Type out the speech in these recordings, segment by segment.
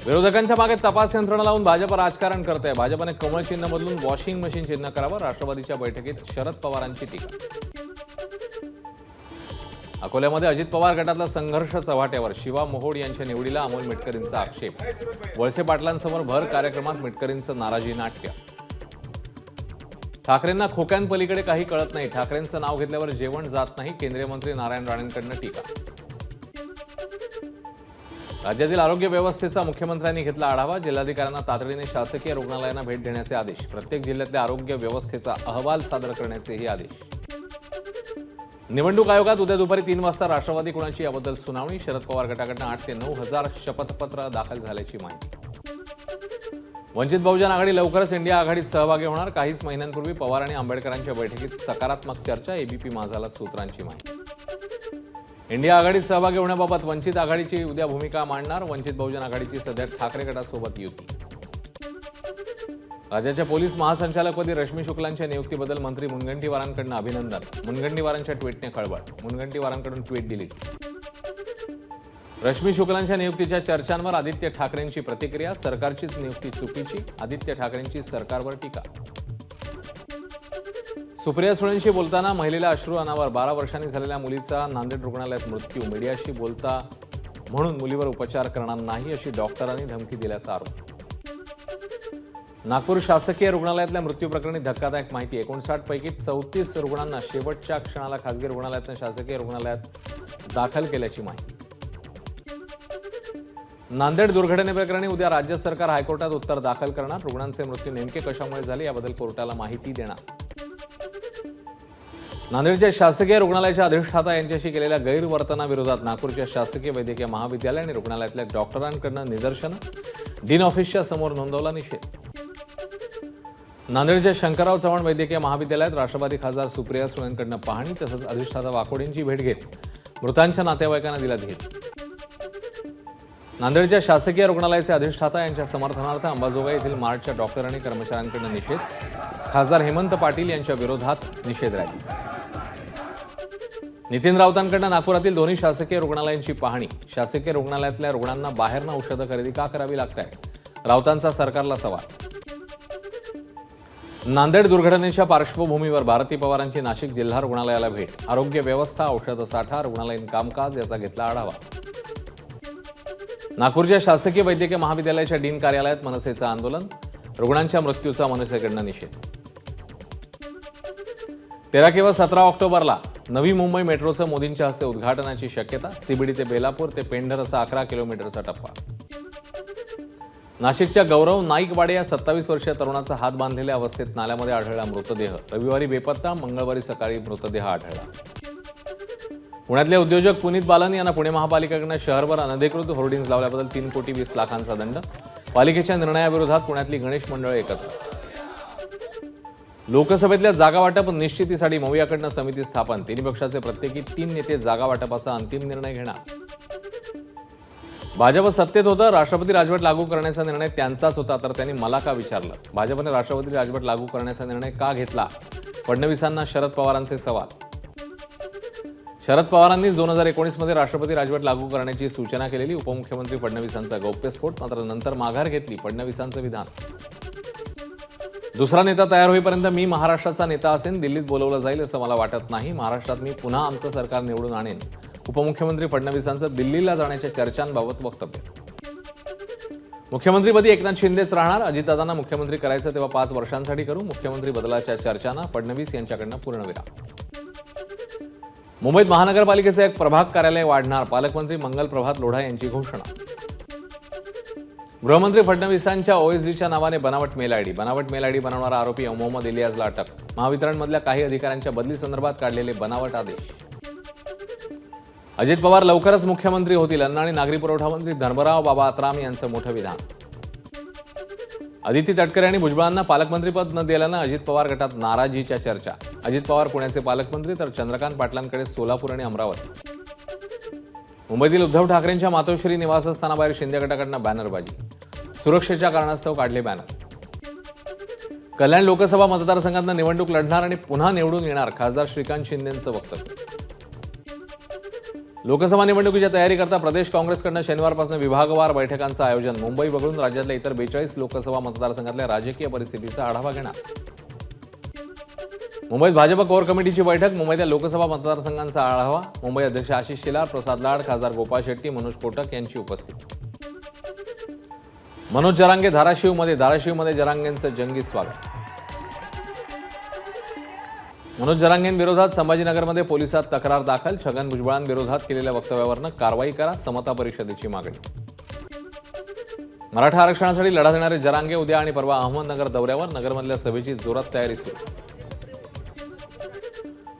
विरोधकांच्या मागे तपास यंत्रणा लावून भाजप राजकारण करते. भाजपने कमळ चिन्ह बदलून वॉशिंग मशीन चिन्ह करावं. राष्ट्रवादीच्या बैठकीत शरद पवारांची टीका. अकोल्यामध्ये अजित पवार गटातला संघर्ष चव्हाट्यावर. शिवा मोहोड यांच्या निवडीला अमोल मिटकरींचा आक्षेप. वळसे पाटलांसमोर भर कार्यक्रमात मिटकरींचं नाराजी नाट्य. ठाकरेंना खोक्यांपलीकडे काही कळत नाही. ठाकरेंचं नाव घेतल्यावर जेवण जात नाही. केंद्रीय मंत्री नारायण राणेंकडनं टीका. राज्यातील आरोग्य व्यवस्थेचा मुख्यमंत्र्यांनी घेतला आढावा. जिल्हाधिकाऱ्यांना तातडीने शासकीय रुग्णालयांना भेट देण्याचे आदेश. प्रत्येक जिल्ह्यातल्या आरोग्य व्यवस्थेचा अहवाल सादर करण्याचेही आदेश. निवडणूक आयोगात उद्या दुपारी 3 वाजता राष्ट्रवादी कुणाची याबद्दल सुनावणी. शरद पवार गटाकडनं 8 ते 9 हजार शपथपत्र दाखल झाल्याची माहिती. वंचित बहुजन आघाडी लवकरच इंडिया आघाडीत सहभागी होणार. काहीच महिन्यांपूर्वी पवार आणि आंबेडकरांच्या बैठकीत सकारात्मक चर्चा. एबीपी माझाला सूत्रांची माहिती. इंडिया आघाडीत सहभागी होण्याबाबत वंचित आघाडीची उद्या भूमिका मांडणार. वंचित बहुजन आघाडीची सध्या ठाकरे गटासोबत युती. राज्याच्या पोलीस महासंचालकपदी रश्मी शुक्लांच्या नियुक्तीबद्दल मंत्री मुनगंटीवारांकडून अभिनंदन. मुनगंटीवारांच्या ट्विटने खळबळ. मुनगंटीवारांकडून ट्विट डिलीट. रश्मी शुक्लांच्या नियुक्तीच्या चर्चांवर आदित्य ठाकरेंची प्रतिक्रिया. सरकारचीच नियुक्ती चुकीची. आदित्य ठाकरेंची सरकारवर टीका. सुप्रिया सुळेंशी बोलताना महिलेला अश्रू अनावर. 12 वर्षांनी झालेल्या मुलीचा नांदेड रुग्णालयात मृत्यू. मीडियाशी बोलता म्हणून मुलीवर उपचार करणार नाही अशी डॉक्टरांनी धमकी दिल्याचा आरोप. नागपूर शासकीय रुग्णालयातल्या मृत्यू प्रकरणी धक्कादायक माहिती. 59 पैकी 34 रुग्णांना शेवटच्या क्षणाला खासगी रुग्णालयातून शासकीय रुग्णालयात दाखल केल्याची माहिती. नांदेड दुर्घटनेप्रकरणी उद्या राज्य सरकार हायकोर्टात उत्तर दाखल करणार. रुग्णांचे मृत्यू नेमके कशामुळे झाले याबद्दल कोर्टाला माहिती देणार. नांदेडच्या शासकीय रुग्णालयाच्या अधिष्ठाता यांच्याशी केलेल्या गैरवर्तनाविरोधात नागपूरच्या शासकीय वैद्यकीय महाविद्यालय आणि रुग्णालयातल्या डॉक्टरांकडून निदर्शनं. डीन ऑफिसच्या समोर नोंदवला निषेध. नांदेडच्या शंकरराव चव्हाण वैद्यकीय महाविद्यालयात राष्ट्रवादी खासदार सुप्रिया सुळेंकडून पाहणी तसंच अधिष्ठाता वाकोडेंची भेट घेत मृतांच्या नातेवाईकांना दिला धीर. नांदेडच्या शासकीय रुग्णालयाचे अधिष्ठाता यांच्या समर्थनार्थ अंबाजोगाई येथील मार्चच्या डॉक्टर आणि कर्मचाऱ्यांकडून निषेध. खासदार हेमंत पाटील यांच्या विरोधात निषेध रॅली. नितीन राऊतांकडून नागपुरातील दोन्ही शासकीय रुग्णालयांची पाहणी. शासकीय रुग्णालयातल्या रुग्णांना बाहेरनं औषधं खरेदी का करावी लागत आहे? राऊतांचा सरकारला सवाल. नांदेड दुर्घटनेच्या पार्श्वभूमीवर भारती पवारांची नाशिक जिल्हा रुग्णालयाला भेट. आरोग्य व्यवस्था, औषध साठा, रुग्णालयीन कामकाज याचा घेतला आढावा. नागपूरच्या शासकीय वैद्यकीय महाविद्यालयाच्या डीन कार्यालयात मनसेचं आंदोलन. रुग्णांच्या मृत्यूचा मनसेकडनं निषेध. 13 किंवा 17 ऑक्टोबरला नवी मुंबई मेट्रोचं मोदींच्या हस्ते उद्घाटनाची शक्यता. सीबीडी ते बेलापूर ते पेंढर असा 11 किलोमीटरचा टप्पा. नाशिकच्या गौरव नाईकवाडे या 27 वर्षीय तरुणाचा हात बांधलेल्या अवस्थेत नाल्यामध्ये आढळला मृतदेह. रविवारी बेपत्ता, मंगळवारी सकाळी मृतदेह आढळला. पुण्यातले उद्योजक पुनीत बालन यांना पुणे महापालिकेकडून शहरभर अनधिकृत होर्डिंग्ज लावल्याबद्दल 3 कोटी 20 लाखांचा दंड. पालिकेच्या निर्णयाविरोधात पुण्यातली गणेश मंडळे एकत्र. लोकसभेतल्या जागा वाटप निश्चितीसाठी मवियाकडनं समिती स्थापन. 3 पक्षाचे प्रत्येकी 3 नेते जागा वाटपाचा अंतिम निर्णय घेणार. भाजप सत्तेत होतं, राष्ट्रपती राजवट लागू करण्याचा निर्णय त्यांचाच होता, तर त्यांनी मला का विचारलं? भाजपने राष्ट्रपती राजवट लागू करण्याचा निर्णय का घेतला? फडणवीसांना शरद पवारांचे सवाल. शरद पवारांनीच 2019 मध्ये राष्ट्रपती राजवट लागू करण्याची सूचना केलेली. उपमुख्यमंत्री फडणवीसांचा गौप्यस्फोट. मात्र नंतर माघार घेतली. फडणवीसांचं विधान. दुसरा नेता तयार होईपर्यंत मी महाराष्ट्राचा नेता असेन. दिल्लीत बोलवलं जाईल असं मला वाटत नाही. महाराष्ट्रात मी पुन्हा आमचं सरकार निवडून आणेन. उपमुख्यमंत्री फडणवीसांचं दिल्लीला जाण्याच्या चर्चांबाबत वक्तव्य. मुख्यमंत्रीपदी एकनाथ शिंदेच राहणार. अजितदादांना मुख्यमंत्री करायचं तेव्हा 5 वर्षांसाठी करू. मुख्यमंत्री बदलाच्या चर्चांना फडणवीस यांच्याकडनं पूर्णविराम. मुंबईत महानगरपालिकेचं एक प्रभाग कार्यालय वाढणार. पालकमंत्री मंगल प्रभात लोढा यांची घोषणा. गृहमंत्री फडणवीसांच्या ओएसडीच्या नावाने बनावट मेल आयडी. बनावट मेल आयडी बनवणारा आरोपी मोहम्मद इलियासला अटक. महावितरणमधल्या काही अधिकाऱ्यांच्या बदली संदर्भात काढलेले बनावट आदेश. अजित पवार लवकरच मुख्यमंत्री होतील. अन्न आणि नागरी पुरवठा मंत्री धर्मराव बाबा आत्राम यांचं मोठं विधान. अदिती तटकरे आणि भुजबळांना पालकमंत्रीपद न दिल्यानं अजित पवार गटात नाराजीच्या चर्चा. अजित पवार पुण्याचे पालकमंत्री तर चंद्रकांत पाटलांकडे सोलापूर आणि अमरावती. मुंबईतील उद्धव ठाकरेंच्या मातोश्री निवासस्थानाबाहेर शिंदे गटाकडनं बॅनरबाजी. सुरक्षेच्या कारणास्तव काढले बॅनर. कल्याण लोकसभा मतदारसंघातनं निवडणूक लढणार आणि पुन्हा निवडून येणार. खासदार श्रीकांत शिंदेंचं वक्तव्य. लोकसभा निवडणुकीच्या तयारीकरता प्रदेश काँग्रेसकडून शनिवारपासून विभागवार बैठकांचं आयोजन. मुंबई वगळून राज्यातल्या इतर 42 लोकसभा मतदारसंघातल्या राजकीय परिस्थितीचा आढावा घेणार. मुंबईत भाजप कोर कमिटीची बैठक. मुंबईतल्या लोकसभा मतदारसंघांचा आढावा. मुंबई अध्यक्ष आशिष शेलार, प्रसाद लाड, खासदार गोपाळ शेट्टी, मनोज कोटक यांची उपस्थिती. मनोज जरांगे धाराशिवमध्ये जरांगेंचं जंगी स्वागत. मनोज जरांगेंविरोधात संभाजीनगरमध्ये पोलिसात तक्रार दाखल. छगन भुजबळांविरोधात केलेल्या वक्तव्यावरनं कारवाई करा, समता परिषदेची मागणी. मराठा आरक्षणासाठी लढा देणारे जरांगे उद्या आणि परवा अहमदनगर दौऱ्यावर. नगरमधल्या सभेची जोरात तयारी सुरू.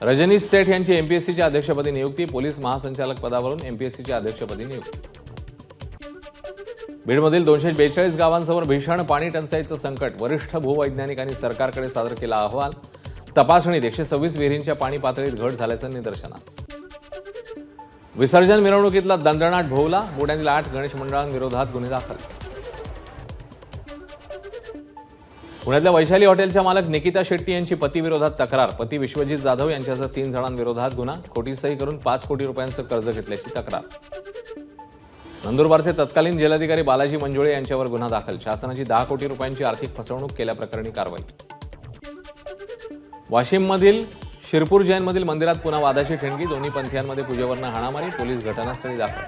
रजनीश सेठ यांची एमपीएससीच्या अध्यक्षपदी नियुक्ती. पोलीस महासंचालक पदावरून एमपीएससीच्या अध्यक्षपदी नियुक्ती. बीडमधील 242 गावांसमोर भीषण पाणी टंचाईचं संकट. वरिष्ठ भूवैज्ञानिकांनी सरकारकडे सादर केला अहवाल. तपासणीत 126 विहिरींच्या पाणी पातळीत घट झाल्याचं निदर्शनास. विसर्जन मिरवणुकीतला दणदणाट भोवला. पुण्यातील 8 गणेश मंडळांविरोधात गुन्हे दाखल. पुण्यातल्या वैशाली हॉटेलच्या मालक निकिता शेट्टी यांची पतीविरोधात तक्रार. पती विश्वजित जाधव यांच्यासह 3 जणांविरोधात गुन्हा. खोटी सही करून 5 कोटी रुपयांचं कर्ज घेतल्याची तक्रार. नंदुरबारचे तत्कालीन जिल्हाधिकारी बालाजी मंजुळे यांच्यावर गुन्हा दाखल. शासनाची 10 कोटी रुपयांची आर्थिक फसवणूक केल्याप्रकरणी कारवाई. वाशिममधील शिरपूर जैनमधील मंदिरात पुन्हा वादाची ठिणगी. दोन्ही पंथीयांमध्ये पूजेवरनं हाणामारी. पोलीस घटनास्थळी दाखल.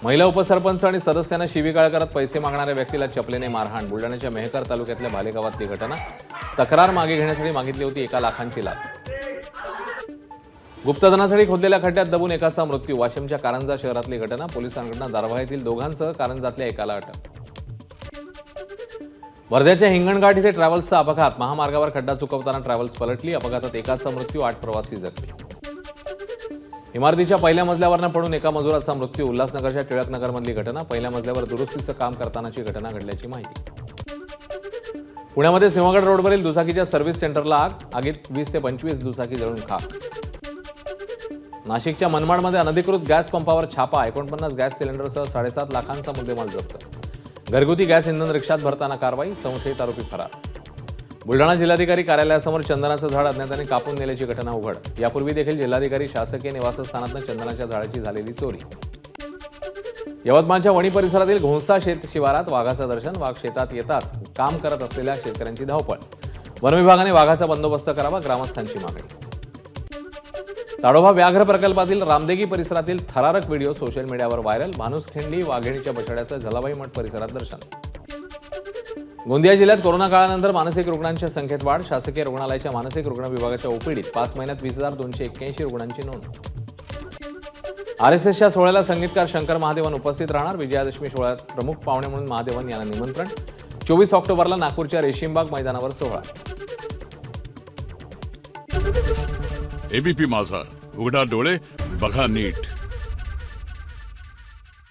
महिला उपसरपंच आणि सदस्यांना शिवीगाळ करत पैसे मागणाऱ्या व्यक्तीला चपलेने मारहाण. बुलढाण्याच्या मेहकर तालुक्यातल्या भालेगावातली घटना. तक्रार मागे घेण्यासाठी मागितली होती 1 लाखांची लाच. गुप्तधनासाठी खोदलेल्या खड्ड्यात दबून एकाचा मृत्यू. वाशिमच्या कारंजा शहरातली घटना. पोलिसांकडून दारव्हा येथील दोघांसह कारंजातल्या एकाला अटक. वर्ध्याच्या हिंगणघाट इथे ट्रॅव्हल्सचा अपघात. महामार्गावर खड्डा चुकवताना ट्रॅव्हल्स पलटली. अपघातात एकाचा मृत्यू, 8 प्रवासी जखमी. इमारतीच्या पहिल्या मजल्यावरनं पडून एका मजुराचा मृत्यू. उल्हासनगरच्या टिळकनगरमधली घटना. पहिल्या मजल्यावर दुरुस्तीचं काम करतानाची घटना घडल्याची माहिती. पुण्यामध्ये सिंहगड रोडवरील दुचाकीच्या सर्व्हिस सेंटरला आग. आगीत 20 ते 25 दुचाकी जळून खाक. नाशिकच्या मनमाडमध्ये अनधिकृत गॅस पंपावर छापा. 49 गॅस सिलेंडरसह 7.5 लाखांचा मुद्देमाल जप्त. घरगुती गॅस इंधन रिक्षात भरताना कारवाई. संशयित आरोपी फरार. बुलढाणा जिल्हाधिकारी कार्यालयासमोर चंदनाचं झाड अज्ञातांनी कापून नेल्याची घटना उघड. यापूर्वी देखील जिल्हाधिकारी शासकीय निवासस्थानातून चंदनाच्या झाडाची झालेली चोरी. यवतमाळच्या वणी परिसरातील घोंसा शेत शिवारात वाघाचं दर्शन. वाघ शेतात येताच काम करत असलेल्या शेतकऱ्यांची धावपळ. वनविभागाने वाघाचा बंदोबस्त करावा, ग्रामस्थांची मागणी. ताडोबा व्याघ्र प्रकल्पातील रामदेगी परिसरातील थरारक व्हिडिओ सोशल मीडियावर व्हायरल. भानुसखिंडी वाघिणीच्या बछड्याचं झलाबाई मठ परिसरात दर्शन. गोंदिया जिल्ह्यात कोरोना काळानंतर मानसिक रुग्णांच्या संख्येत वाढ. शासकीय रुग्णालयाच्या मानसिक रुग्ण विभागाच्या ओपीडीत 5 महिन्यात 20,281 रुग्णांची नोंद. आरएसएसच्या सोहळ्याला संगीतकार शंकर महादेवन उपस्थित राहणार. विजयादशमी सोहळ्यात प्रमुख पाहुणे म्हणून महादेवन यांना निमंत्रण. 24 ऑक्टोबरला नागपूरच्या रेशीमबाग मैदानावर सोहळा. एबीपी माझा, उघडा डोळे बघा नीट.